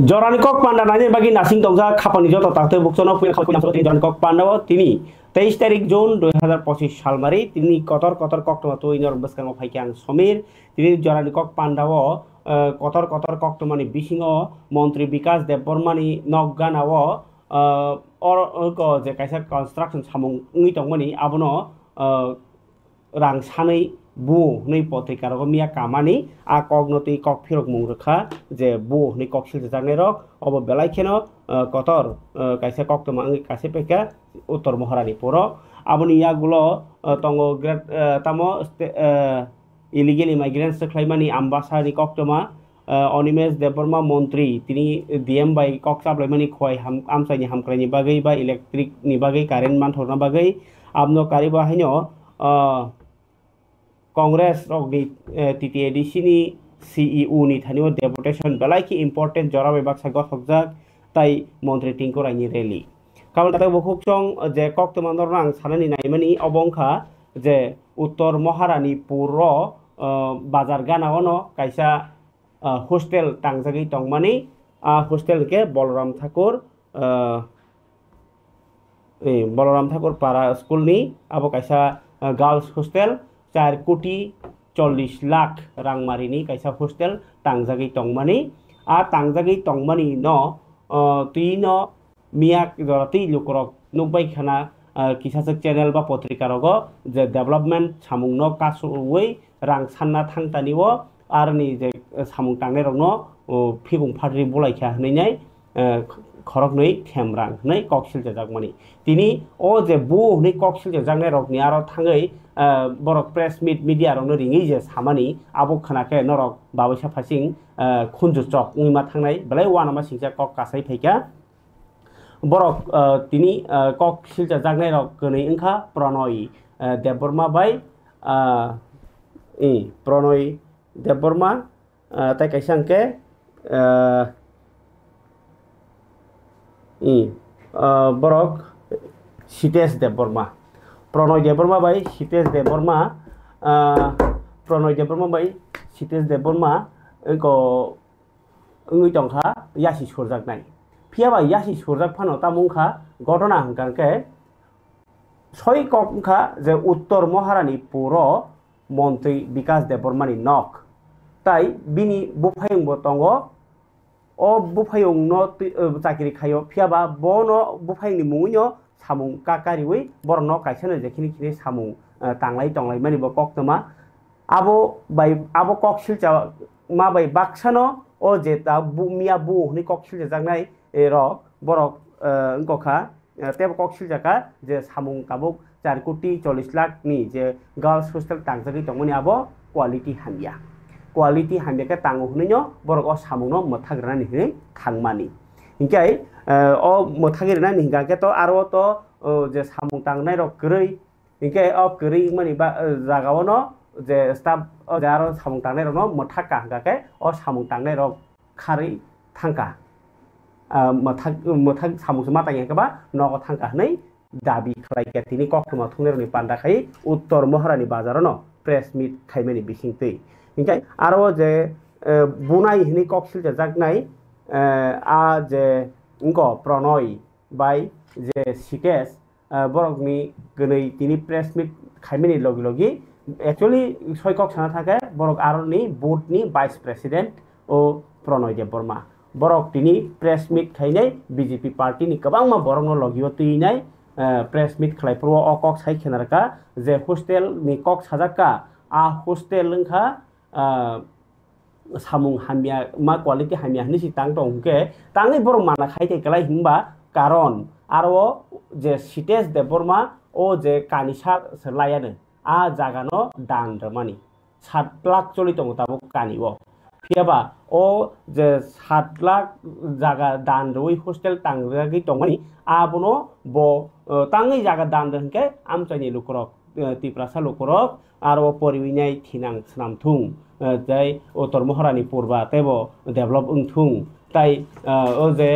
Jorani Kok Panda nanya bagi nasing tongsa kapan joto takte buksono punya kalau punya Jorani Kok Panda tini 23 তারিখ June 2025 সাল মারি তিনি কতর cock তো ইনর বসকাং ফাইকাং সমীর তিনি জরানি cock পান্ডাও কতর কক্তমানি বিসিং মন্ত্রী বিকাশ দেববর্মানি নগগানাও যে কাইসা কনস্ট্রাকশন সামুং উই তংমানি আবনো রাং সাनै bu nei potrikar go mia kamani a kognoti kok phirok mungrekha je bu nei kok sil jangnai rok obo belai kheno kotor kaisa kok toma ngi kase peka uttor moharani poro aboni yagulo tongo tamo illegal immigrants khlaimani ambassador kok toma Animesh Debbarma মন্ত্রী তিনি DM by cock সাপ্লাইমানি খয় আমসাইনি হামক্রাইনি বাগৈ বা electric नि बागै current मानथरना बागै आबनो कारि बाहायनो Congress of the TTADC ni CEO ni thaniyo deputation balaiki important jora bebak sagot hokjak tai montri tingko raini rally kamal tata bokuk chong je kok tomandor rang sanani naimani obongkha je uttor moharani puro bazar gana ono kaisa hostel tangjagi tongmani hostel ke Boloram Thakur para school ni abo kaisa girls hostel 4 কোটি 40 lakh রাংমারিনি কাইসা hostel টাংজাগি টংমানি আ টাংজাগি টংমানি ন তুইন মিয়া জরাতি লুকরক নুবাই খানা কিসাসক channel বা পত্রিকারগ যে development সামুং ন কাসুই রাং সান্না থাংতানিও আর নি যে সামুং টাংনে রং ন ফিবুং ফাদ্রি বলাইখা হনैनाय খরক नै খেমরাং नै ককসিল জাগমানি তিনি ও যে বু नै ককসিল জাগনাय রকনি আর থাङै borok press media rong ringi je samani abo khanake norok babaisa phasing khunju chok ngima thangnai belai wana ma singja kok kasai phaika borok tini kok silja jagnai rok gnei engkha Pronoy Debborma bai Pronoy Debborma tai kaisangke borok Sitesh Debborma Pronoy Debborma bai Sitesh Debborma Pronoy Debborma bai Sitesh Debborma ko ngui tongkha yasi sorjak nai phiaba yasi sorjak phano tamungkha ঘটনা hangkangke soi kokha je uttor moharani puro montri Bikas Debbormani nok tai bini bufayung bo tongo o bufayung no chakiri khayo phiaba bono bufayung ni mungunyo samung kakariwi borno kaisana jekhini khini samung tanglai tonglai mani bo koktoma abo kok silja ma bai baksano o je ta miya bu ni kok silja jangnai rok borok ngokha tebo kok siljaka je samung tabuk 4 কোটি 40 lakh ni je girls hostel tangjagi tongmani abo quality hamya ke tangu hunyo borok o samung no mothagrani hi thangmani hinkai o mothagirna hingake to aro to je samung tangnai rok grei hinkai o grei mani ba jagao no je staff o jaro samung tangnai rok no mothaka hingake o samung tangnai rok khari thangka mothag samung sma tangi ke ba nogo thangka nei dabi khlaike tini koktoma thungneroni panda khai uttor moharani bazaro no press meet khaimani bisingtei hinkai aro je bunai hini koksil jagnai a je ingko Pronoy bai je Sitesh borokni gnei tini press meet khaimani logi actually soi kok sana thake borok aroni board ni vice president o Pronoy Debborma borok tini press meet khainai BJP party ni kabangma borok no logio tuinai press meet khlaipro o kok sai khenarka je hostel ni kok sajaka a hostel lengkha samung hamya ma quality hamya ni si tang tong ke tangi borok mana khaite kalai hingba karon aro je Sitesh Debborma o je kanisa serlayane a jagano dandramani 7 lakh চলি tong tabuk kaniwo phiaba o je 7 lakh jaga dandroi hostel tangjagi tongmani abono bo tangi jaga dandrhke amchani lukorok tiprasa lukorok aro poriwinai thinang snamthung jai uttor moharani purba tebo develop ungthung tai o je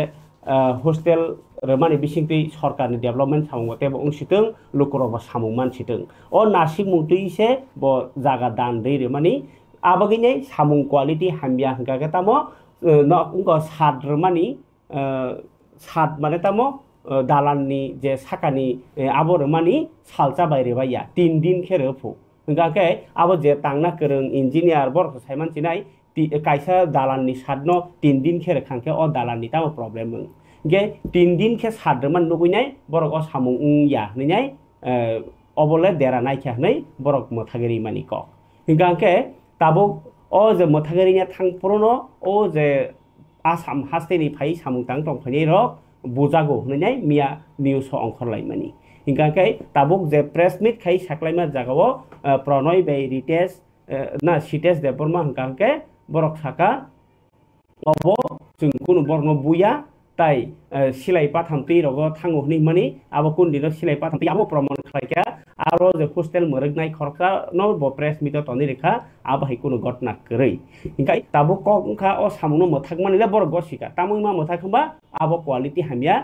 hostel remani bisingtei sorkarni development samung tebo ungsiteng lukorok samung mansiteng o nasik mungtui se bo jaga dandei remani abaginai samung quality hamya hingka tamo नक साद्रमानि साद माने तामो दालाननि जे साकानि आबरमानि सालचा बायरेबाया 3 दिन खेरो फु गाके आबो जे तांना करं engineer बर साइमान चिनाय कायसा दालाननि सादनो 3 दिन खेरो खांके अ दालाननि तामो प्रॉब्लेम गे 3 दिन खे साद्रमान नुगुइनाय बरक अ सामुं या नैनाय अबले देरा नायख्या नै बरक मथागिरि मानि क गाके ताबो अ जे मथागिरिया थांपुरनो अ जे आसाम हास्तेनि फाइ सामुं तां तंफानि रक बुजागो नैनाय मिया निउस अंखरलाय मानि हिंगाके ताबुक जे प्रेस मीट खाइ साख्लायमा जागाव प्रणय बै रितेश ना सितेश देबबर्मा हिंगाके बरक साका अबो जों कुनु बरनो बुया ताई सिलाई पाथामति रग थांगो हनि मानि आबो कुनदिनो सिलाई पाथामति आबो प्रमाण खालायका आरो जे हस्टेल मरगनाय खरका न ब प्रेस मीट तनि रेखा आबो हाय कुनु घटना करै हिंगाय ताबो कखा अ सामुनो मथाक मानिला बर गसिका तामुमा मथाखबा आबो क्वालिटी हामिया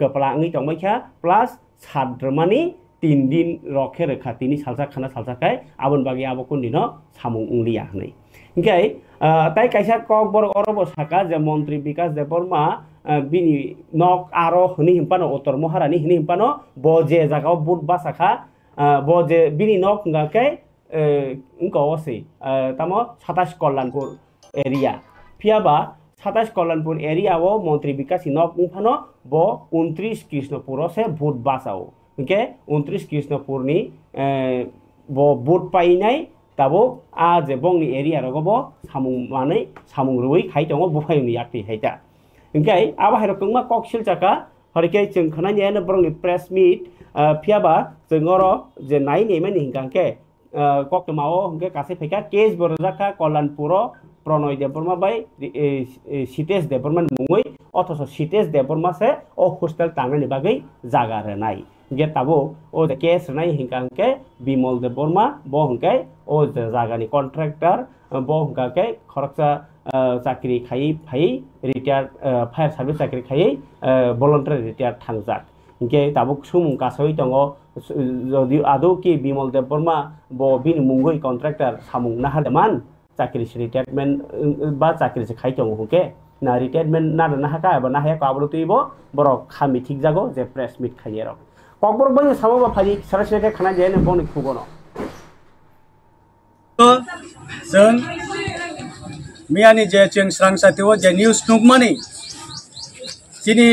कपला ngै तंबायखा प्लस साद्रमानि 3 दिन रखे रेखा तिनि सालसा खाना सालसाखाय आबन बागै आबो कुनदिनो सामुं उंलिया हनै हिंगाय ताई कायसा कक बर अरब साका जे मंत्री विकास देबबर्मा बिनि नक आरो हनि हिमपानो उत्तर महारानी हनि हिमपानो बजे जागाव बुट बासाखा बजे बिनि नक गाके इंकवसे तामो 27 कल्याणपुर एरिया फियाबा 27 कल्याणपुर एरिया वो मंत्री विकास नक उफानो ब 29 कृष्णपुर से बुट बासाओ ओके 29 कृष्णपुरनि ब बुट पाइनाय ताबो आ जे बंनि एरिया रगबो सामुं मानै सामुं रुइ खाइ दङ बुफायनि याक्ति हायता ओंखाय आबा हायरकमा ककसिल जाका हरके जों खनायनो बरंनि प्रेस मीट फियाबा जोंरो जे नाय नेमानि हिंगाके ककमाओ हंके कासे फैका केस बरजाका कल्याणपुर प्रणय देबबर्मा बाय सितेश देबबर्मा मुङै अथस सितेश देबबर्मा से ओ हस्टेल तांनानि बागै जागा रनाय गे ताबो ओ केस रनाय हिंगाके बिमल देबबर्मा ब हंके ओ जागानि कन्ट्राक्टर ब हंगाके खरकसा चाकरी खाई फाई रिटायर फायर सर्विस चाकरी खाई भलन्टारि रिटायर थांजाक इंके ताबो सुमुं कासै दङ जदि आदौ कि बिमल देबबर्मा ब बिनि मुङै कन्ट्राक्टर सामुं नाहादमान चाकरी रिटायरमेन्ट बा चाकरी से खाइ दङ हके ना रिटायरमेन्ट ना हाका एबा ना हाया काबरो तुइबो बर खामि ठीक जागो जे प्रेस मीट खाइए र ककबर बनि सामबा फारि सरासरिया खाना जेने बनि खुगनो जों मियानि जे जों स्रांसातिव जे निउस नुगमानि जिनि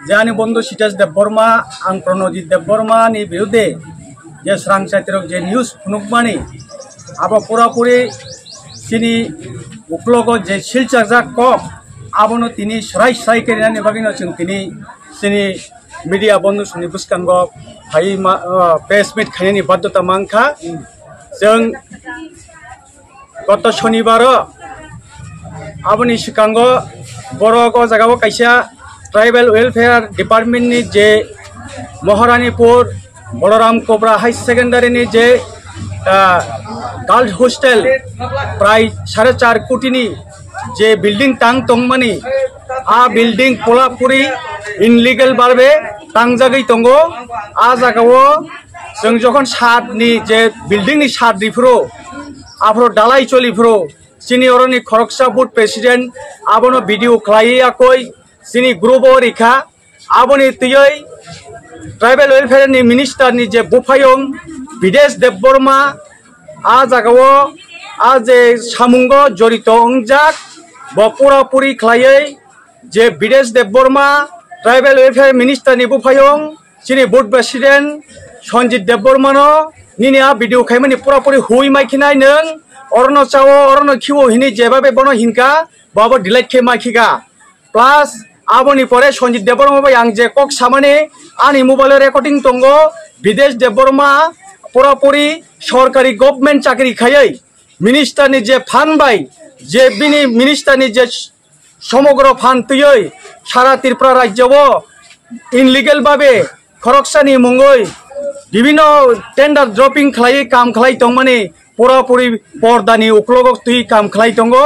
जानि बंधु सितेश देबबर्मा आं प्रणजित देबबर्मानि बिरुद्धे जे स्रांसातिव जे निउस नुगमानि आबो पुरापुरि जिनि उक्लग जे सिलचारजा कक आबोनो तिनि सराय सराय केरिनानि बागिनो जों तिनि जिनि मीडिया बंधु सुनि बुसकांगो हाय प्रेस मीट खायनि बाध्यता मांखा जों गत शनिबार आबोनि सिकांगो बरगो जागाव कायसा ट्राइबल वेलफेयर डिपार्टमेंट नि जे महारानीपुर बलराम कोब्रा हाई सेकेंडरी जे गर्ल्स हॉस्टेल प्राय 4.5 कोटी जे बिल्डिंग तांग तंगमानि आ बिल्डिंग पुरापुरी इनलिगल बारबे तांजागै तंगो आ जागाव जों जखन सादनि जे बिल्डिंग नि साद्रिफ्रो आफ्रो दालाय चलिफ्रो जिनि अरनि खरकसा बुट प्रेसिडेंट आबोनो वीडियो खालायाखै जिनि ग्रुप रिखा आबोनि तयै ट्राइबल वेलफेयर नि मिनिस्टर नि जे बुफायं विदेश देबबर्मा आ जागाव आ जे सामुंगो जड़ित अंजाक बपुरापुरी खालायै जे विदेश देबबर्मा ट्राइबल वेलफेयर मिनिस्टर नि बुफायं जिनि बुट प्रेसिडेंट संजित देबबर्मानो निने आ वीडियो खायमानि पुरापुरी हुई माइखिनाय नों अरनो चावो अरनो खिवो हिनि जेबाबे बनो हिनका बाबो डिलाइट खे माइखिगा प्लस आबोनि परे संजित देबबर्मा बाय आं जे कक सामाने आनि मोबाइल रेकर्डिंग तंगो विदेश देबबर्मा पुरापुरी सरकारी गवर्नमेंट चाकरी खायै मिनिस्टर नि जे फान बाय जे बिनि मिनिस्टर नि जे समग्र फान तयै सारा त्रिपुरा राज्यबो इनलिगल बाबे खरकसानि मुङै विभिन्न टेंडर ड्रपिंग खालायै काम खालाय तंगमानि पुरापुरी पर्दानि उक्लग तुइ काम खालाय तंगो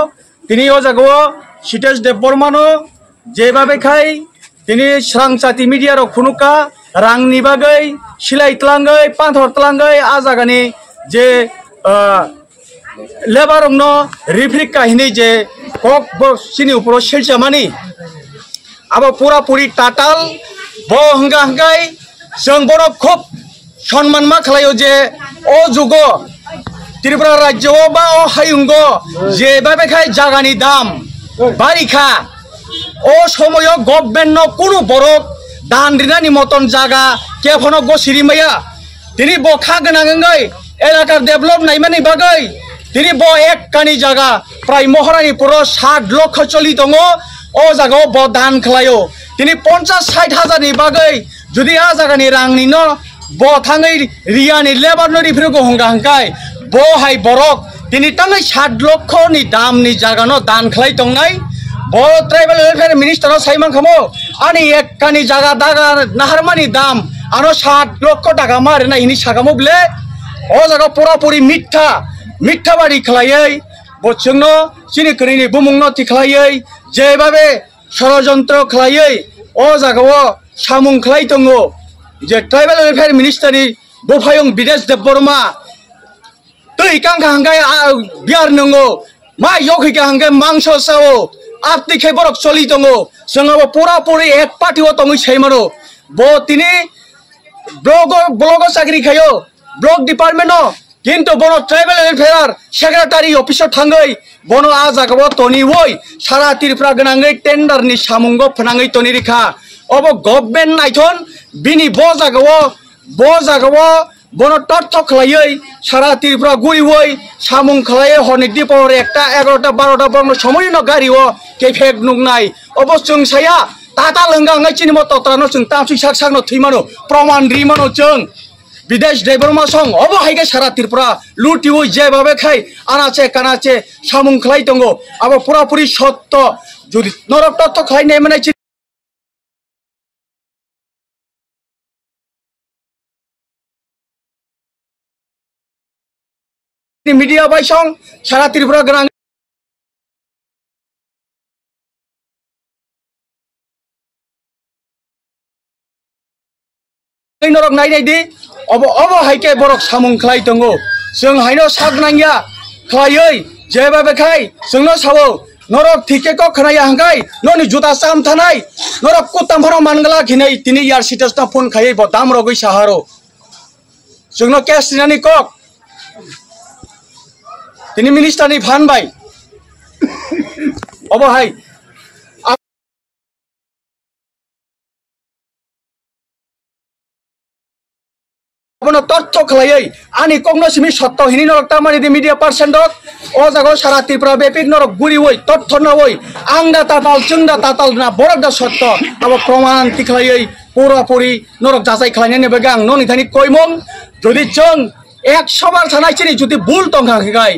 तिनि ओ जागाव सितेश देबबर्मानो जेबाबे खाय तिनि स्रांसाति मीडिया रो खुनुका रांनि बागै सिलाय तलांगै पांथर तलांगै आ जागानि जे लेबार नो रिफ्रिक काहिनी जे कक बो सिनी ऊपर सिलचामानी अब पूरा पूरी टाटाल बो हंगा हंगाय जों बनो खूब सम्मान मा खालायो जे ओ जुगो त्रिपुरा राज्य बा ओ हायुंगो जे बेखाय जागानि दाम बारिखा ओ समय गभर्नमेंट नो कुनु बरक दान रिनानि मतन जागा केफनो गो सिरिमाया तिनी बखा गोनाङै एलाकार डेभलप नायमानि बागै तिनी बो एक कानि जागा प्राय महरानि पुरो 7 लाख चलि दङ ओ जागाव बो दान खालायो तिनी 50-60 हाजारनि बागै जुदि आ जागानि रांनि न बो थाङै रियानि लेबारनो रिफ्रिको हंगा हंगाय बो हाय बरक तिनी थाङै 7 लाखनि दामनि जागा न दान खालाय दंनाय बो ट्राइबल वेलफेयर मिनिस्टर साइमान खामो आनि एक कानि जागा दागा नाहारमानि दाम आरो 7 लाख टाका मारना इनि सागामो ब्ले ओ जागा पूरा पूरी मिथ्या बाड़ी खालायै बचंनो सिनि करिनि बुमुंनो तिखालायै जेबाबे षड़यंत्र खालायै ओ जागाव सामुं खालाय दङो जे ट्राइबल वेलफेयर मिनिस्टारनि बुफायं विदेश देब बर्मा तै कांगा हांगाय बियार नंगो मा यखैका हांगाय मांस सावो आपति खे बरक चलि दङो जोंबो पूरा पूरी एक पार्टीव दङै सैमारो बो तिनि ब्लॉग चाकरी खायो ब्लॉक डिपार्टमेंट किंतु बनो ट्राइबल वेलफेयर सेक्रेटारी ऑफिस थांगै बनो आ जागाव तनि वय सारा त्रिपुरा गोनाङै टेंडर नि सामुंगो फनाङै तनि रिखा अब गभर्नमेंट नायथन बिनि बो जागाव बनो तथ्य खलायै सारा त्रिपुरा गुइ वय सामुं खलायै हरनि दिपर एकटा 11टा 12टा बनो समय न गारिव केफेक नुंनाय अब जों साया टाटा लंगाङै चिनि मत तरानो जों तामसि साकनो थैमानो प्रमाण रिमानो जों विदेश दैबरमा सं अब हाइगे सारा त्रिपुरा लुटिव जेबाबे खाय आनाचे कानाचे सामुं खलाय दंगो अब पूरा पूरी सत्य जुदि नरक तत्व खलाय नै माने मीडिया बाय सं सारा त्रिपुरा गोनां नरक नायनायदि अब हाइके बरक सामुं खलाय दंगो जों हायनो सागनांया खलायै जेबाबे खाय जोंनो सावो नरक थिकेको खनाया हांगाय ननि जुदा साम थानाय नरक कुतामफारो मानगला खिनै तिनि यार सिटसना फोन खायै ब दाम रगै साहारो जोंनो केस दिनानि कक तिनि मिनिस्टारनि फान बाय अब हाय बनो तथ्य खलायै आनि कग्नोसिमि सत्य हिनि नरक तामानि मीडिया पर्सन दक ओ जागो सारा त्रिपुरा बेपिक नरक गुरि वय तथ्य न वय आंदा ताताल जोंदा ताताल ना बरक दा सत्य अब प्रमाण तिखलायै पूरा पूरी नरक जाजाय खलायनायनि बागै आं ननि थानि कयमं जुदि जों 100 बार थानायनि जुदि भुल तंखागाय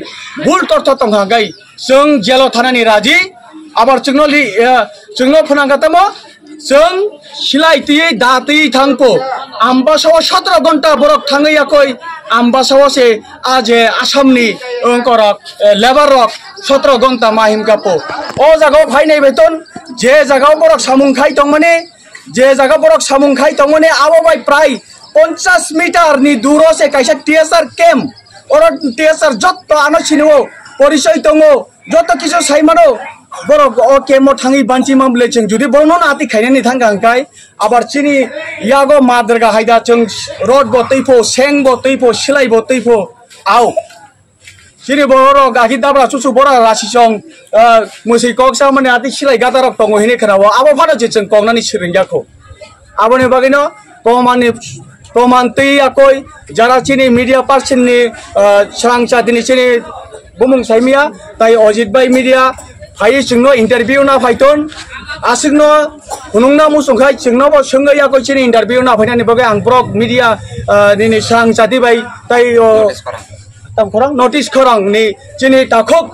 भुल तथ्य तंखागाय जों जेलाव थानानि राजि आबार जोंनो फोनांगातमो जों सिलाइयै दातै थांपो आम्बासाव 17 घंटा बरक थाङैयाखै आम्बासाव से आजे आसामनि अंकरक लेबार रक 17 घंटा माहिम गापो ओ जागाव फायनाय बेतन जे जागाव बरक सामुंखाय दंमाने जे जागा बरक सामुंखाय दंमाने आबाबाय प्राय 50 मीटर नि दूर से कैसे टीएसआर कैम्प और टीएसआर जत आनो छिनो परिचय दंगो जत किसो साइमानो बरक ओ केमो थाङै बान्चि मामले जों जुदि बनो नाति खायनानि थांगांखाय आबार चिनि यागो मादरगा हायदा जों रोड बतैफो सें बतैफो सिलाइ बतैफो आव चिनि बरो गाखि दाब्रा सुसु बरा रासि सं मुसै कक्सा माने आति सिलाइ गादारक दंगो हिने खराव आबो फानो जे जों कगनानि सिरिंगाखौ आबोनि बागैनो प्रमाण तैयाखै जरा चिनि मीडिया पर्सन नि सांसा दिनि चिनि बुमुं साइमिया ताई अजित भाई मीडिया फाइ जोंनो इंटरव्यू ना फाइटन आसिगनो हुनुंना मुसुंखाय जोंनो सोंगैयाखै चिनि इंटरव्यू ना फाइनानि बागै आं ब्रक मीडिया दिनि सांसाति भाई ताई तम खरां नोटिस खरां नि चिनि ताखक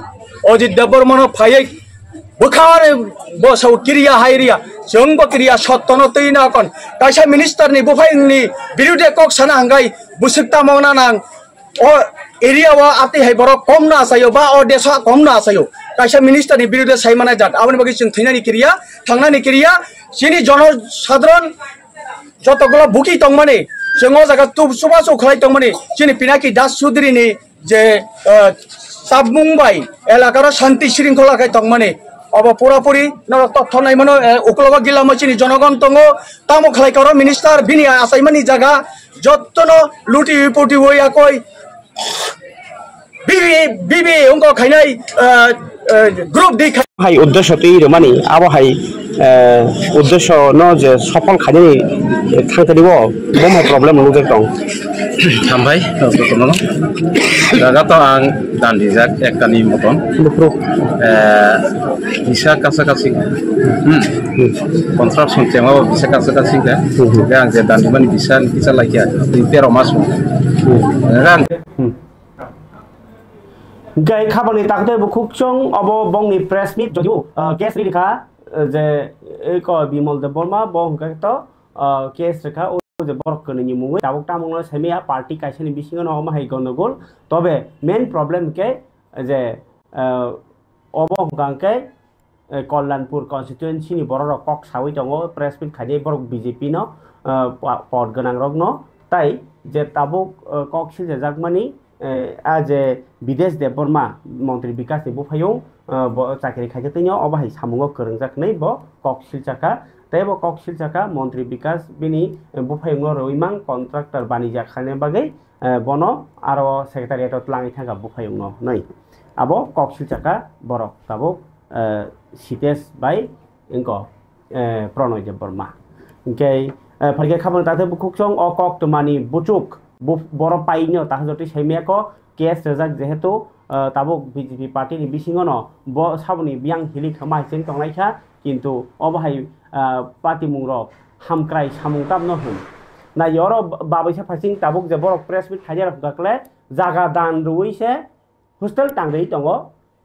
अजित देबबर्मन फाइ बुखार बसौ क्रिया हायरिया जों बक्रिया सत्तन तैना कन कायसा मिनिस्टर नि बुफायनि बिरुदे कक साना हांगाय बुसुकता मावना नां ओ एरिया वा आते हाय बरो कम ना आसायो बा ओ देशा कम ना आसायो कायसा मिनिस्टर नि बिरुदे सायमानाय जात आबनि बागै जों थैनानि क्रिया थांनानि क्रिया सिनि जन साधारण जतगला बुकी तंमाने जों ओ जागा तुब सुबा सौ खलाय तंमाने सिनि पिनाकी दास चौधुरी नि जे মুম্বাই এলাকার শান্তি শৃঙ্খলাকে তংমানে अब पुरापुरी तथ्य नायमनो उकलग जिल्ला मचिनि जनगण दङ तामो खालायकर मिनिस्टार बिनि आसाइमानि जागा जत्तनो लुटि पुटि वयाकय बिबि बिबि अंक खायनाय ग्रुप दै हाय उद्देश्य तै रमानि आबो हाय उद्देश्य न जे सफल खायनि थांथदिब बम प्रब्लेम नुजे दं थांबाय प्रथम जागाथ आं दान्दिजाक एकटानि मतन bisa kasih konstruksi cuma bisa kasih kan yang jadi cuman bisa lagi ya itu masuk kan gay kabarni takde bukuk chong abo bongni press meet jodiu case rika je eko bimol de borma bong kakto case rika যে বরক কনি মুই তাবক Tamang সেমিয়া party কাইছনি বিসিং ন মাহাই গনগোল তবে main problem কে যে অবংকাংকে Kalyanpur constituency नि बरक कक सावै दङ press मिट खादि बरक BJP न पद गोनां रग न ताई जे ताबुक ककसिल जाकमानि आज विदेश देव बर्मा मन्त्री विकास नि बुफायौ चाकरि खाइजतैनो अबाहाय सामुंग करं जाकनै ब ककसिल चाका तै ब ककसिल चाका मन्त्री विकास बिनि बुफायौ रइमां कन्ट्राक्टर बानिजा खाने बागै बन आरो सेक्रेटारिएट लाङै थांगा बुफायौ न नै आबो ककसिल चाका बरक ताबुक सितेश बाय इनको प्रणय देव बर्मा इनके फरके खाबन ताते बुकुचों अकक तमानी बुचुक बर पाइनो ताहजति सेमियाको केस रजाक जेहेतु ताबुक बीजेपी पार्टी नि बिसिङो न ब साबनि बियां हिलि खमाय जों तंनायखा किन्तु अबहाय पार्टी मुंग्र हामक्राय सामुंताम न हुम ना यरो बाबैसा फासिं ताबुक जे बर प्रेस मिट खाजेर गाकले जागा दान रुइसे हस्टेल टांगदै दङ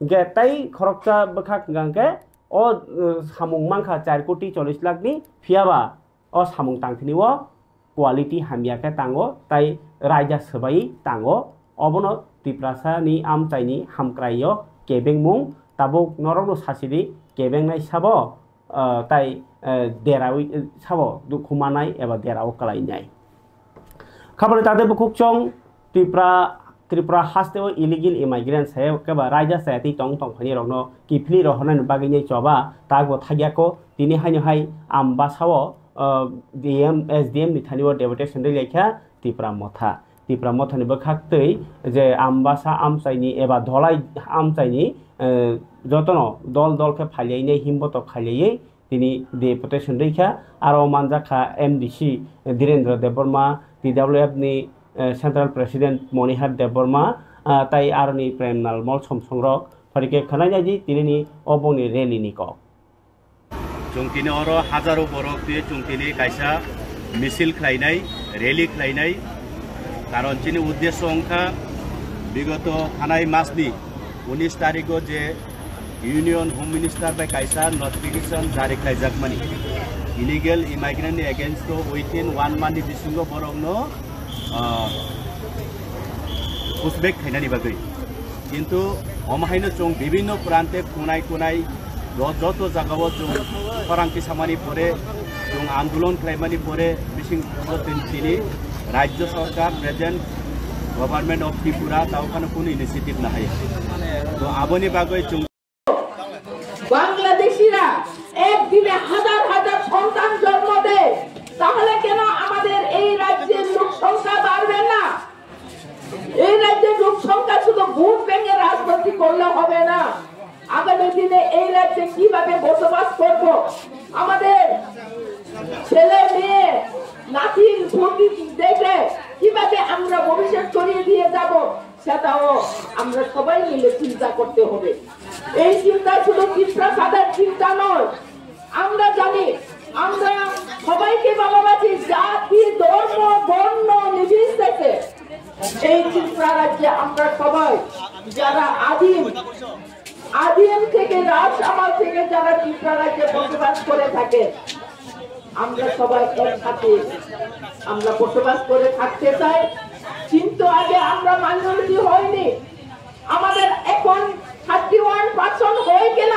गे ताई खरकचा बखा गांके ओ सामुं मांखा 4 कोटी 40 लाख नि फियाबा ओ सामुं तांथिनि वो क्वालिटी हामियाके तांगो ताई राजा सबाई तांगो अबनो तिप्रासा नि आमचाइनि हामक्रायो केबें मुं ताबुक नरनो सासिदि केबें नाय साबो ताई देरावि साबो दुखुमानाय एबा देराव कलायनाय खबर तादे बुकुचों त्रिपुरा हास्टेव इलिगल इमाइग्रेंट्स है केबा राजा सायाति टंग टंग फनि रगनो किफली रहनन बागिनै चबा तागो थागियाको दिनै हायनो हाय आमबासाव डीएम एसडीएम नि थानिव डेपुटेशन दै लेखा त्रिपुरा मथानि बखाक्तै जे आमबासा आमसाइनि एबा धलाई आमसाइनि जतन दल के फालियैने हिमबत खालियै दिनै डेपुटेशन दैखा आरो मानजाखा एमडीसी धीरेन्द्र देवबर्मा टीडब्ल्यूएफ नि सेंट्रल प्रेसिडेंट मणिहार देव बर्मा ताई आरनी प्रेमनाल मल समसंरक फरिके खनायनायदि तिनि अबनि रेलीनि क चुंकिनि अर हाजारो बरक बे चुंकिनि कायसा मिसिल खायनाय रेली खायनाय कारण चिनि उद्देश्य अंका विगत थानाय मासनि 19 तारिखो जे यूनियन होम मिनिस्टर बाय कायसा नोटिफिकेशन जारी खायजाकमानि illegal immigrant against within 1 month बिसिंगो बरकनो पुसबेक खायनानि बागै किन्तु अमाहायनो जों विभिन्न प्रान्ते कुनाय जत जागाव जों फरांथि सामानि परे जों आंदोलन खालामनानि परे बिसिं तिनि राज्य सरकार प्रेजेंट गवर्नमेंट ऑफ त्रिपुरा तावखानो कोनो इनिशिएटिव ना हाय तो आबनि बागै जों বাংলাদেশিরা একদিনে হাজার হাজার সন্তান জন্ম দেয় তাহলে কেন আমাদের এই রাজ্যের লোক সংখ্যা বাড়বে না এই রাজ্যের লোক সংখ্যা শুধু ভোট ব্যাংকে রাজনীতি করলে হবে না আগামী দিনে এই রাজ্যে কিভাবে বসবাস করব আমাদের ছেলে মেয়ে নাতির ভোটি দেখে কিভাবে আমরা ভবিষ্যৎ করিয়ে দিয়ে যাব সেটাও আমরা সবাই মিলে চিন্তা করতে হবে এই চিন্তা শুধু ত্রিপুরা সাধারণ চিন্তা নয় আমরা জানি আমরা সবাইকে ভালোবাসি জাতি ধর্ম বর্ণ নির্বিশেষে এই ত্রিপুরা রাজ্যে আমরা সবাই যারা আদিম থেকে রাজ আমল থেকে যারা ত্রিপুরা রাজ্যে বসবাস করে থাকে আমরা সবাই একসাথে আমরা বসবাস করে থাকতে চাই কিন্তু আগে আমরা মাইনরিটি হইনি আমাদের এখন 31% হয়ে গেল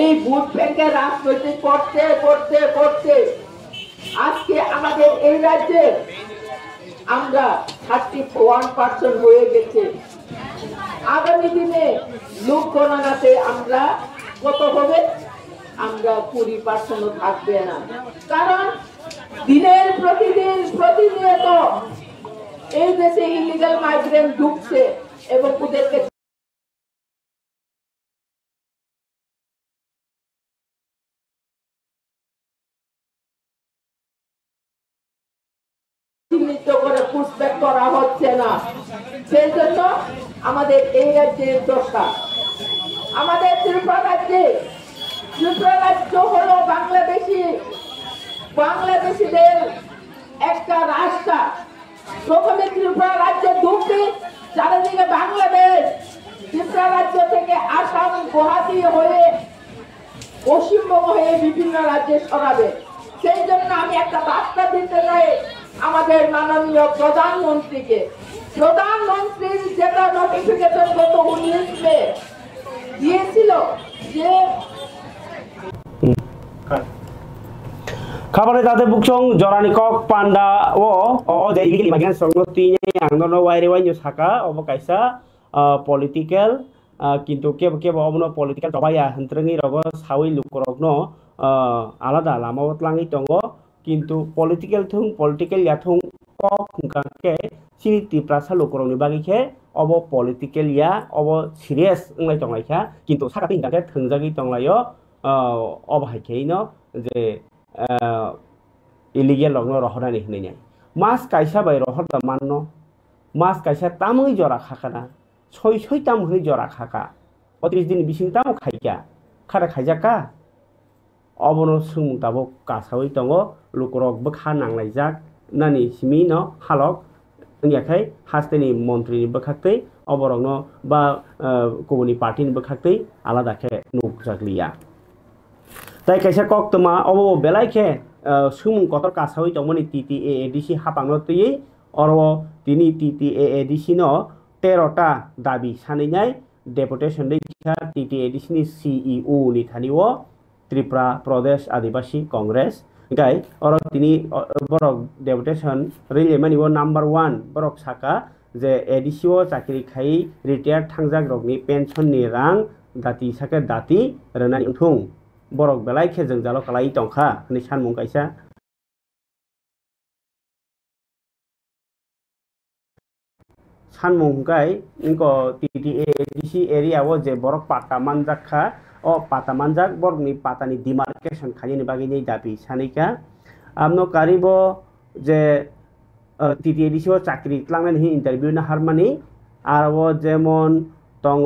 এই ভোট ব্যাংকের রাজনীতি করতে আজকে আমাদের এই রাজ্যে আমরা 31% হয়ে গেছে আগামী দিনে লোক গণনাতে আমরা কত হবে? আমরা 20% থাকবে না, কারণ দিনের প্রতিনিয়ত এই দেশে ইলিগাল মাইগ্রেন্ট ঢুকছে এবং ওদেরকে চিহ্নিত করে পুষব্যাক করা হচ্ছে না। সেই জন্য আমাদের এই রাজ্যের দরকার। আমাদের ত্রিপুরা রাজ্য হলো বাংলাদেশিদের একটা রাষ্ট্র। প্রথমে ত্রিপুরা রাজ্য ঢুকবে, চারিদিকে বাংলাদেশ, ত্রিপুরা রাজ্য থেকে আসাম, গুয়াহাটি হয়ে পশ্চিমবঙ্গ হয়ে বিভিন্ন রাজ্যে ছড়াবে। সেই জন্য আমি একটা বার্তা দিতে চাই আমাদের মাননীয় প্রধানমন্ত্রীকে। প্রধানমন্ত্রীর যেটা নোটিফিকেশন গত 19 মে দিয়েছিল যে খাবারে তাতে বুকসং জরানি কক পান্ডা ও যে ইলিগেল ইমিগ্রেন্ট সংগঠন আন্দোলন ওয়াইরে ওয়াইনি সাকা অবকাইসা পলিটিক্যাল কিন্তু কেবল অবনো পলিটিক্যাল দবাইয়া হন্ত্রঙি রগ সাউই লুকরগনো আলাদা লামাবতলাঙি দङ কিন্তু পলিটিক্যাল ইয়াথুং কক হুংকাকে सिनि टिप्रासा लुकरंनि बागैखे अब पलिटिकल या अब सिरियास ओंलाय दंलायखा किन्तु साकाति हिंगाखे थोंजागै दंलायो अब हायखेनो जे इलिगेल लग्न रहनानै होनाय मास कायसा बाय रहरदा माननो मास कायसा तामै जरा खाखाना सय ताम हनै जरा खाखा 30 दिन बिसिं ताम खायका खारा खायजाका अबनो सुंमुं दाबो कासावै दङ लुकरकबो खा नांलायजाक नानि सिमिनो हालक याखाय हास्तेनि मन्त्रिनि बखाक्तै अबरंनो बा गुबुननि पार्टिनि बखाक्तै आलादाखे नुजाग्लिया ताइ कायसा कक्तमा अब बेलायखे सुमुं कतर कासावै दंमोन TTAADC हापांनो तैयै अरव तिनि TTAADC नो 13टा दाबि सानैनाय डेपुटेशन दैखा TTAADC नि CEO नि थानिओ त्रिपुरा प्रदेश आदिवासी कांग्रेस गाय और तिनी बरक डेपुटेशन रिलेमानि वो नंबर 1 बरक साका जे एडिसिओ चाकरी खाई रिटायार थांजाक रकनि पेंशन नि रां दाति साके दाति रनानि उथुं बरक बेलाय खेजों जाल कलाई टंखा नि सानमुं कायसा सानमुं गाय इनको TTAADC एरिया वो जे बरक पाटा मानजाखा ओ पाता मानजाक बरगनि पातानि डिमार्केशन खायनि बागैनि दाबि सानैका आमनो कारिबो जे TTAADC ओ चाकरी ख्लांनानै इन्टारभिउ ना हारमानि आरो जेमन दङ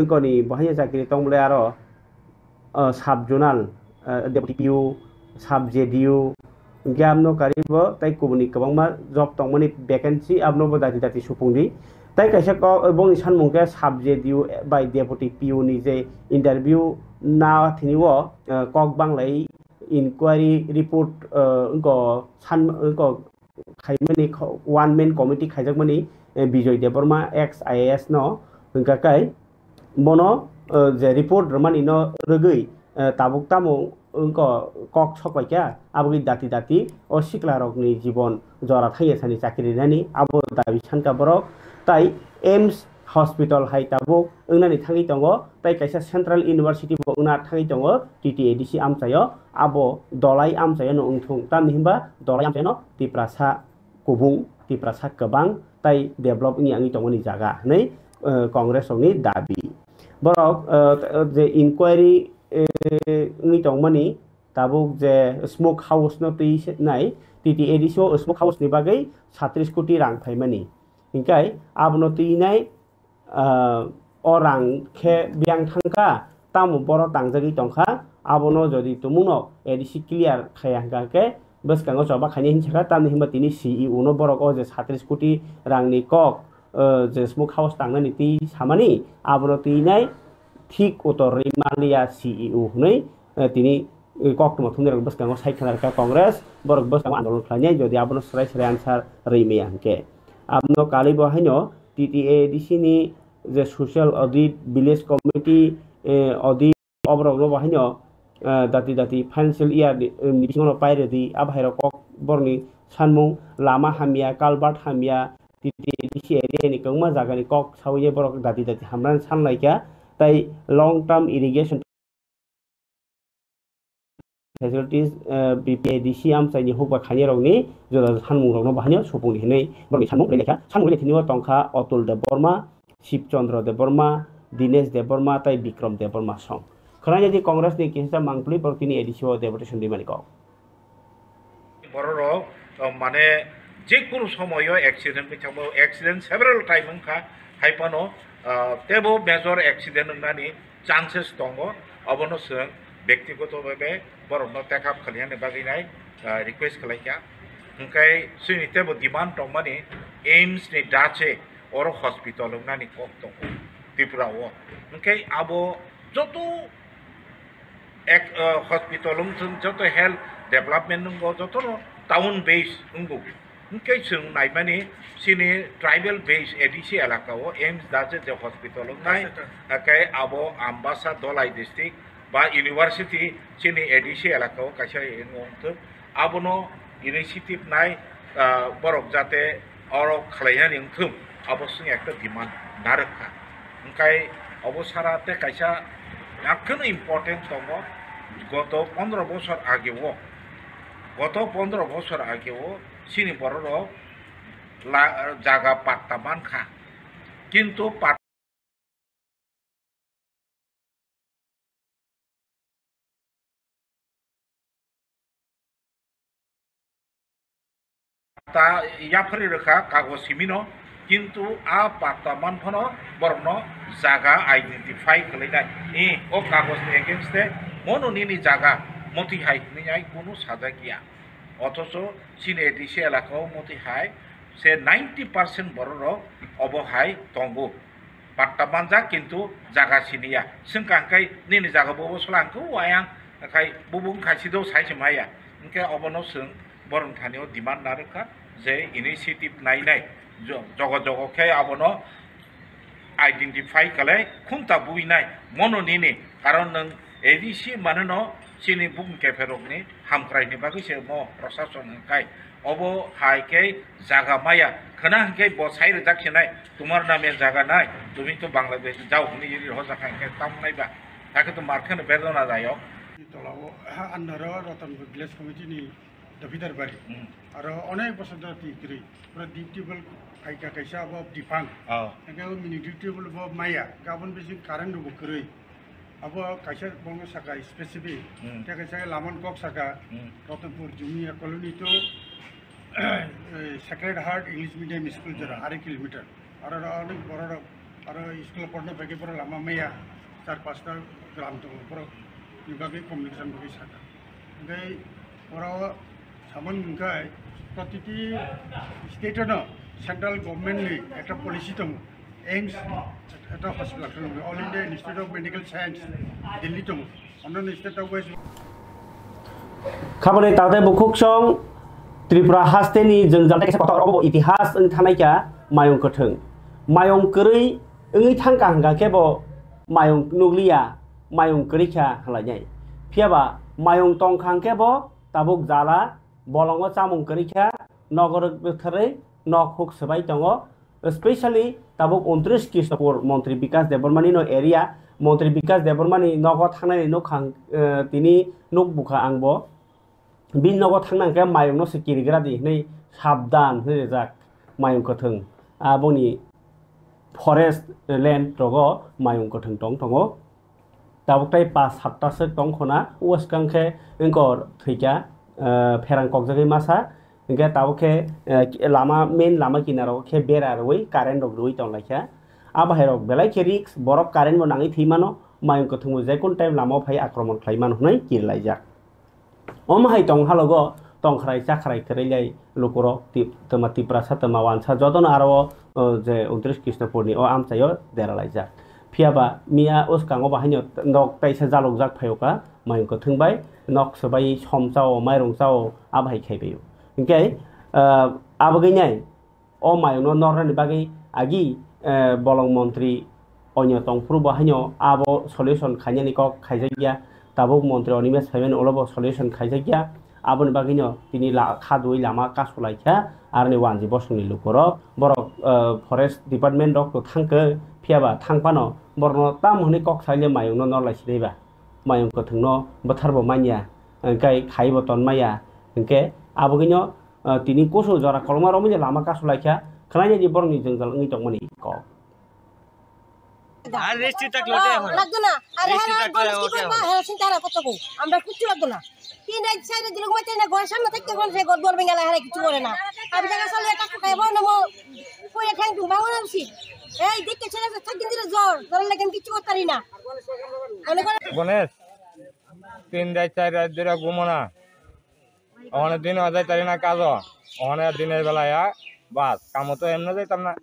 इंकोनि बहाय चाकरी दंब्ले आरो साब जुनाल डेपुटी पिउ साब जेडिउ गामनो कारिबो ताइ गुबुननि गोबांमा जब दंमोनि भेकेन्सि आमनोबो दाति सुफुंदि ताइ कायसा बंनि सानमुंखे साब जेडिउ बाय डेपुटी पिउ नि जे इन्टारभिउ ना थिनिवो कक बांलाय इनक्वायरि रिपोर्ट इंको खायमनि वन मेन कमिटि खायजाकमनि बिजय देबबर्मा एक्स IAS नो हिंकाकाय बनो जे रिपोर्ट रमानि नो रगै ताबुक तामु इंको कक सकलायका आबगै दाति ओ सिक्ला रकनि जीवन जरा थायसानि चाकरि नानि आबो दाबि सानका बरक ताइ एम्स हस्पिटल हाय ताबुक ओंनानि थाङै दङ ताइ कायसा सेन्ट्रेल इउनिभार्सिटि बो ओंना थाङै दङ TTAADC आमचायो आबो दलाय आमचायो नो उंथुं तामनि हिंबा दलाय आमचायो नो तिप्रासा कुबुं तिप्रासा गोबां ताइ डेभलप नि आंनि दङनि जागा नै कांग्रेसनि दाबि बरक जे इनक्वायरि नि दंमनि ताबुक जे स्मोक हाउस नो तैनाय TTAADC ओ स्मोक हाउस नि बागै 37 कोटी रां फायमानि हिंकाय आबनो तैनाय orang ke biang thangka tamu boro tangjagi tongkha abono jodi tumuno ADC clear khayangka ke beskango soba khani hinchaka tamni himba tini CEO no borok o je 37 कोटी rangni kok je smoke house tangnani ti samani abono tinai thik utor rimalia CEO nei tini kok tuma thunir beskango saikhanar ka congress borok beskango andolon khlanya jodi abono srai answer reime angke abno kali bo haino TTAADC ni जे social audit village committee audit अबरगनो बाहायनो दाति financial year नि बिथिङाव पाइरेदि आबाहायरो कक बरनि सानमुं Lama हामिया कालबार्ट हामिया TTAADC PADC area ni kongma jaga ni kok sawiye borok dati dati hamran sanlaika tai long term irrigation facilities PADC amsai ni hukba khani rokni joda sanmung rokno bahanyo supung hinai borni sanmung lekha sanmung lekhini wa tongkha Atul Deborma Shibchandra Deborma Dinesh Deborma tai Bikram Deborma song khana jadi Congress ni kinsa mangpli bortini edisio deputation dimani kok borok মানে যে কোনো সময় accident বিথাবো accident several time খা হাইপানো তেবো major accident নানি chances দङ अबनो जों ব্যক্তিগতভাবে বরণ take up খালিয়াनो बागैनाय request खालायखा ओंखाय जोंनि तेबो डिमान्ड दं माने एम्स नि दाचे अर हस्पिटाल नानि कक दङ त्रिपुराव ओंखाय आबो जत एक हस्पिटाल जत हेल्थ डेभलपमेन्ट नंगौ जत टाउन बेस नंगौ ओंखाय जों नायमाने सिनि ट्राइबल बेस एडिसि एलाकाव एम्स दाचे जे हस्पिटाल नाय ओंखाय आबो आम्बासा दलाई डिस्ट्रिक्ट बा यूनिवर्सिटी सिनि एडिसि एलाकाव कायसा एंगंथ आबोनो इनिशिएटिभ नाय बरक जाते अर खालायनानै ओंथोम आबोसों एकटा डिमान्ड नारखा ओंखाय अबसाराते कायसा एखनो इम्पर्टेन्ट दङ गत 15 বছর আগেও गत 15 বছর আগেও सिनी बरर जागा पाट्टा मानखा किन्तु पाट्टा याफरी रखा कागज सिमिनो किन्तु आ पाट्टा मानफनो बरनो जागा आइडेंटिफाई खालायनाय ए ओ कागजनि एगेन्स्ट मनोनिनि जागा मति हाइटनियाय कोनो साजा गैया অথচ সিনে এডিসি এলাকাও মতি হাই সে 90% বড়র অবহাই দঙ্গো পাট্টা মানজা কিন্তু জায়গা সিনিয়া जों कांखाय निनि जागा बबो सलांखौ आयां खाय बुबुं खासिदो साइसे माया ओंखाय अबनो जों बरन थानियाव डिमान्ड नारखा जे इनिशिएटिभ नायनाय जग जगखाय अबनो आइडेंटिफाई खालाय खुंता बुइनाय मनोनिनि कारण नों एडिसि माननो सिनी बुं केफेरकनि हामक्रायनि बागैसो म प्रशासन हंखाय अबो हायके जागा माया खना हंखाय बसाय रजाखिनाय तुम्हार नामे जागा नाय तुमी तो बांग्लादेश जाओ नि इरि हजाखा हंखाय ताम नायबा ताके तो मारखनो बेरना जायो तलाव आन्नार रतनपुर भिलेज कमिटिनि दफिदार बारि आरो अनेक बसर जाति ग्रै पुरा डिप्टिबल कायका कायसा अब दिफां हंखाय मिनि डिप्टिबल अब माया गाबोन बेजों कारेन्ट दबो ग्रै अब कायसा बंग साका स्पेसिफिक त्या कायसा लामन कक साका रतनपुर जुमिया कॉलोनी तो sacred heart English medium school जरा 8 किलोमीटर और अनेक बड़ और स्कूल पढ़ने बाकी पर लामा मैया 4-5टा ग्राम दं पर बाकी कम्युनिकेशन बाकी साका ओमफ्राय और सामान ओंखाय प्रतिटी स्टेटनो सेंट्रल गभर्नमेंटनि एक पलिसि दं एम्स এটা hospital all India institute of medical science Delhi দं অন্যান্য স্টেটआव गयसो खाबने ताते बुखुक सं त्रिपुरा हास्टेनि जों जानाय खायसे गथ'फोरखौ इतिहास थानायखा मायं कथों मायं करै ओङै थांगा हंगा केबो मायं नुग्लिया मायं करिखा हलायनाय फियाबा मायं तंखां केबो ताबुक जाला बलंगो चामुं करिखा नगर बोथोरै नक हुक सबाय दङ स्पेशली ताबुक 29 कृष्णपुर मंत्री विकास देबरमानी नो एरिया मंत्री विकास देबरमानी नगो थांनाय नो खां तिनि नुक बुखा आंबो बिन नगो थांनांका मायं नो सिकिरिग्रा दि नै साबधान होजाक मायं कथों आबोनि फरेस्ट लैंड दगो मायं कथों दं दङो ताबुकटाय 5-7टासो दं खना वेस्टकांखे इंकर थैका फेरां ककजागै मासा इनके तावके लामा मेन लामा किनारो के बेरा रoi कारेन्ट रok roi tonglaikha abahairok belai ke risk borok current bo nangi thimano mayung ko thumu jekun time lama phai akromon khlaiman hunai kirlaijak omahai tong halogo tongkhrai chakrai khrelai lokoro tama tipra satama wansa jodon aro je 29 krishnapurni o amchayo deralaijak phiaba mia oskango bahaino nok taisa jalokjak phayoka mayung ko thungbai nok sabai somchao mairong chao abahai khaibeyo ओंखाय आबगैनाय अ मायनो नरनि बागै आगि बलं मंत्री अन्य तंफ्रु बाहायनो आबो solution खायनानि कक खायजागिया ताबुक मंत्री अनिमेश फाइमेन ओलबो सल्युशन खायजागिया aboni bagino tini khadui lama kasulaikha arni wanji bosungni lukorok borok forest department rok to thangke phiaba thangpano borno tam honi kok saile mayung no norlai sideba mayung ko thungno botharbo manya kai khaibo ton maya engke abogino tini koso jora kolma romje lama kasulaikha khlai ni borni jenggal ngi tongmani ko আর রেস্টি থাকলে লাগতো না আর হ্যাঁ কি করবা হ্যাঁ চিন্তা কত কো আমরা কিছু লাগতো না তিন রাত চার দিন ঘুমাইতে না ঘর সামনে থাকতে কোন সে ঘর দরবে গেলে হ্যাঁ কিছু করে না আমি জায়গা চলে টাকা খাইবো না মো কইরা ঠ্যাং টু ভাঙো না উচিত এই দেখতে ছেলে থাকি দিলে জ্বর জ্বর লাগে কিছু করতে পারি না গণেশ তিন রাত চার রাত ধরে ঘুমো না অনেক দিন যাই তারি না কাজ অনেক দিনের বেলায় বাস কাম তো এমনি যাইতাম না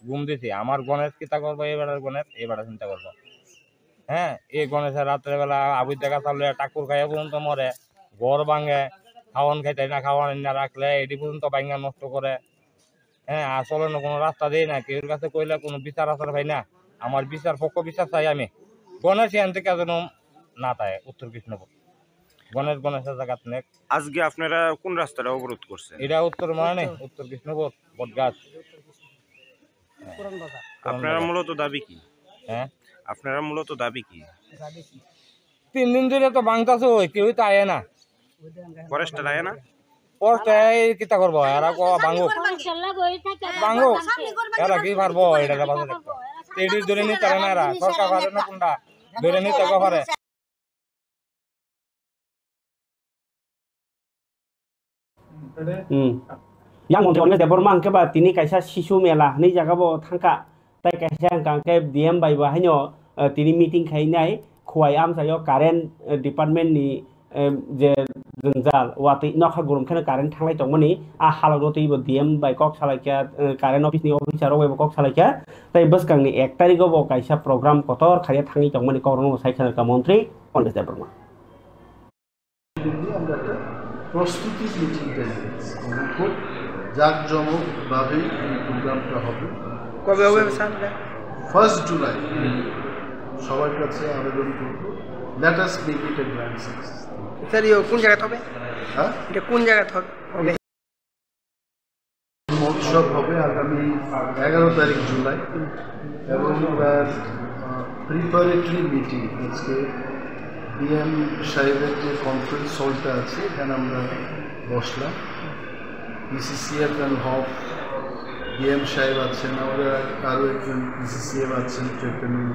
ঘুম দিছি আমার গণেশ কিতা করবো এবারের গণেশ এবারে চিন্তা করবো হ্যাঁ এই গণেশের রাত্রে বেলা আবুই দেখা চাললে টাকুর খাইয়া পর্যন্ত মরে ঘর ভাঙে খাওয়ান খাইতে না খাওয়ান না রাখলে এটি পর্যন্ত ভাঙা নষ্ট করে হ্যাঁ আসলে কোনো রাস্তা দেই না কেউর কাছে কইলে কোনো বিচার আচার পাই না আমার বিচার পক্ষ বিচার চাই আমি গণেশ এখান থেকে যেন না থাকে উত্তর কৃষ্ণপুর গণেশ গণেশের জায়গা নেক আজকে আপনারা কোন রাস্তাটা অবরোধ করছেন এটা উত্তর মানে উত্তর কৃষ্ণপুর বটগাছ আপনারা মূলত দাবি কি হ্যাঁ আপনারা মূলত দাবি কি 3 দিন ধরে তো ভাঙতাছে ওই কেউ তো আয় না ফরেস্টার আয় না ফরেস্টার কিতা করবো এরা কো ভাঙো ভাঙো এরা কি পারবো এটা বাজে দেখো এডি ধরে নিতে পারে না এরা সরকার পারে না কোনটা ধরে নিতে পারে yang mong jone debor mang ke ba tini kaisa sisu mela ni jaga bo thangka tai kaisa ang ke dm bai ba hanyo tini meeting khai nai khwai am sayo current department ni je jungjal wati nokha gurum khana current thanglai tongmani a halalo tei bo dm bai kok salakya current office ni officer ro bai kok salakya tai baskang ni 1 tarikh bo kaisa program kotor khaya thangi tongmani korno saikhan ka mantri Congress department প্রস্তুতি মিটিংটা খুব জাঁকজমকভাবে এই প্রোগ্রামটা হবে কবে হবে sir 1 July সবার কাছে আবেদন করব let us make it a grand success sir কোন জায়গাতে হবে হ্যাঁ এটা কোন জায়গাতে হবে মহোৎসব হবে আগামী 11 তারিখ জুলাই এবং তার প্রিপারেটরি মিটিং আজকে ডিএম সাহেবের যে কনফারেন্স হলটা আছে এখানে আমরা বসলাম পিসিসিএফ অ্যান্ড হফ ডিএম সাহেব আছেন আমাদের আরও একজন পিসিসিএফ আছেন চৈতন্য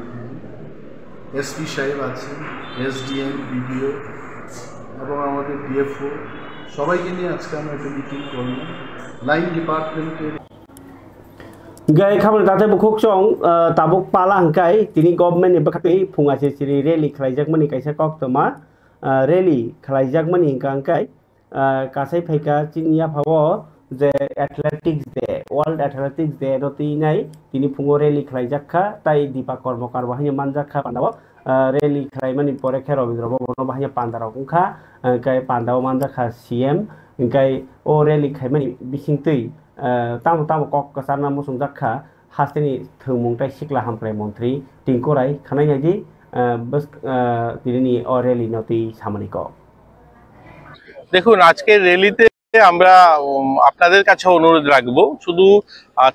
এসপি সাহেব আছেন এসডিএম বিডিও এবং আমাদের ডিএফও সবাইকে নিয়ে আজকে আমরা একটা মিটিং করলাম লাইন ডিপার্টমেন্টের gai khamar date bukhuk chong tabuk pala hangkai tini government ni bakati phungase siri rally khlaijak mani kaisa kok toma rally khlaijak mani hangkai kasai phaika chinia phawo je athletics day world athletics day roti nai tini phungo rally khlaijak kha tai dipa kormokar bahanya manjak kha pandawo rally khlai mani pore khe robindra bhobono bahanya pandara kha kai pandawo manjak kha cm hangkai o rally khai mani bisingtui tamu tamu kok kesana musung jakha hasteni thumungtai sikla hamkrai mantri tingkorai khanai nagi bus তিনি অরেলি নতি সামনে ক দেখুন আজকের র্যালিতে আমরা আপনাদের কাছে অনুরোধ রাখবো শুধু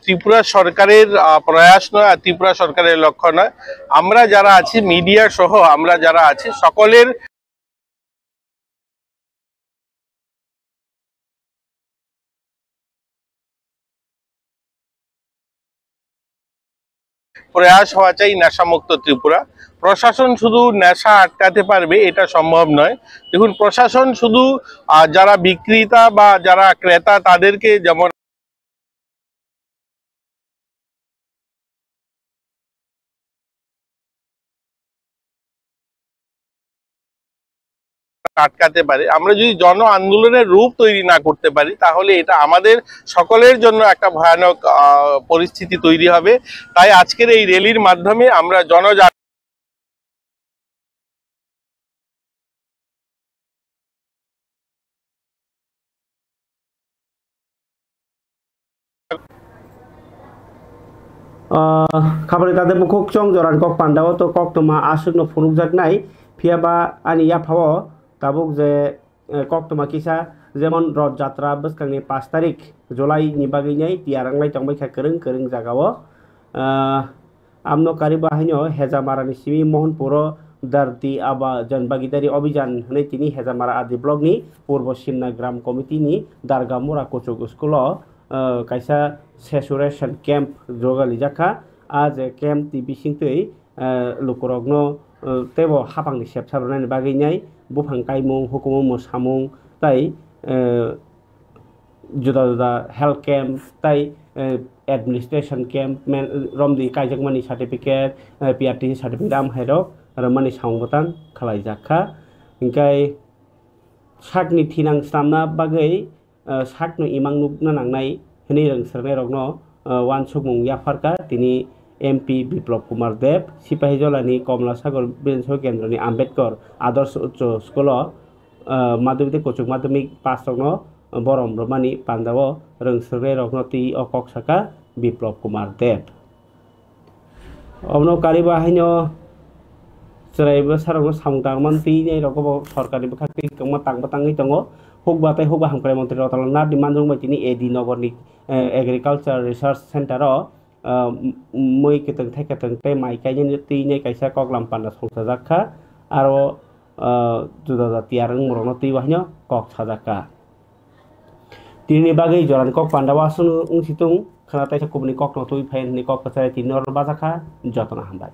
ত্রিপুরা সরকারের প্রয়াস নয় আর ত্রিপুরা সরকারের লক্ষ্য নয় আমরা যারা আছি মিডিয়া সহ আমরা যারা আছি সকলের প্রয়াস হওয়া চাই নেশামুক্ত ত্রিপুরা প্রশাসন শুধু নেশা আটকাতে পারবে এটা সম্ভব নয় দেখুন প্রশাসন শুধু যারা বিক্রেতা বা যারা ক্রেতা তাদেরকে যেমন আটকাতে পারে আমরা যদি জন আন্দোলনের রূপ তৈরি না করতে পারি তাহলে এটা আমাদের সকলের জন্য একটা ভয়ানক পরিস্থিতি তৈরি হবে তাই আজকের এই র্যালির মাধ্যমে আমরা খাবারে তাদের মুখক চং জরান কক পান্ডাও তো কক তোমা আসুক ন ফুরুক জাক নাই ফিয়াবা আনি ইয়া ফাও tabuk je kok toma kisa যেমন রথযাত্রা বসকাंनि 5 তারিখ जुलाई नि बागैनाय तियारांलाय तंबायखा करं करं जागाओ আমনো কারি বাহিনী হেজামারানি সিমি মোহনপুর দারতি আবা জনবাগিদারি অভিযান হনে তিনি হেজামারা আদি ব্লকনি পূর্ব সিমনা গ্রাম কমিটিনি দারগামুরা কোচুক স্কুল কাইসা সেচুরেশন ক্যাম্প জগালি জাখা আজ ক্যাম্প টি বিसिंतै লুকরগনো তেবো হাপাংनि सेबसाबनायनि बागैनाय बुफां कायमुं हुकुम मोसामुं ताई जुदा जुदा हेल्थ कैम्प ताई एडमिनिस्ट्रेशन कैम्प रमदी कायजकमानि सार्टिफिकेट पीआरटी सार्टिफिकेट आम हायरक आरो मानि सावबतां खालाय जाखा इंकाय साकनि थिनां स्लामना बागै साकनो इमां नुगना नांनाय हनि रोंसरनाय रगनो वान सुमुं याफारका तिनि एमपी बिप्लब कुमार देव सिपाहीजलानि कमला सागर बिधानसभा केन्द्रनि आम्बेडकर आदर्श उच्च स्कुल माध्यमिक कोचुक माध्यमिक पास रगनो बरम ब्रह्मानि पान्दावो रोंसरनाय रगनो ति अकक साका बिप्लब कुमार देव अमनो कारि बाहायनो जेरैबो सारगनो सामदांमान तिनै रगबो सरकारि बखाति कमा तांबाताङै दङ हुकबाथाय हुकबा हामख्राय मन्त्रि रतनलाल दिमानजों बायदिनि एडि नगरनि एग्रिकालचार रिसार्च सेन्टाराव मै केतों थाइकेतों ते माइ गायनो तिनै कायसा कगलाम पान्दा संसा जाखा आरो जुदा जाति आरो मरनो ति बाहायनो कक साजाका तिनि बागै जरान कक पान्दावा सुनु उंसितुं खाना ताइसा कुबनि कक न तुइ फाइन नि कक पचाय तिनर बाजाखा जतना हामबाय।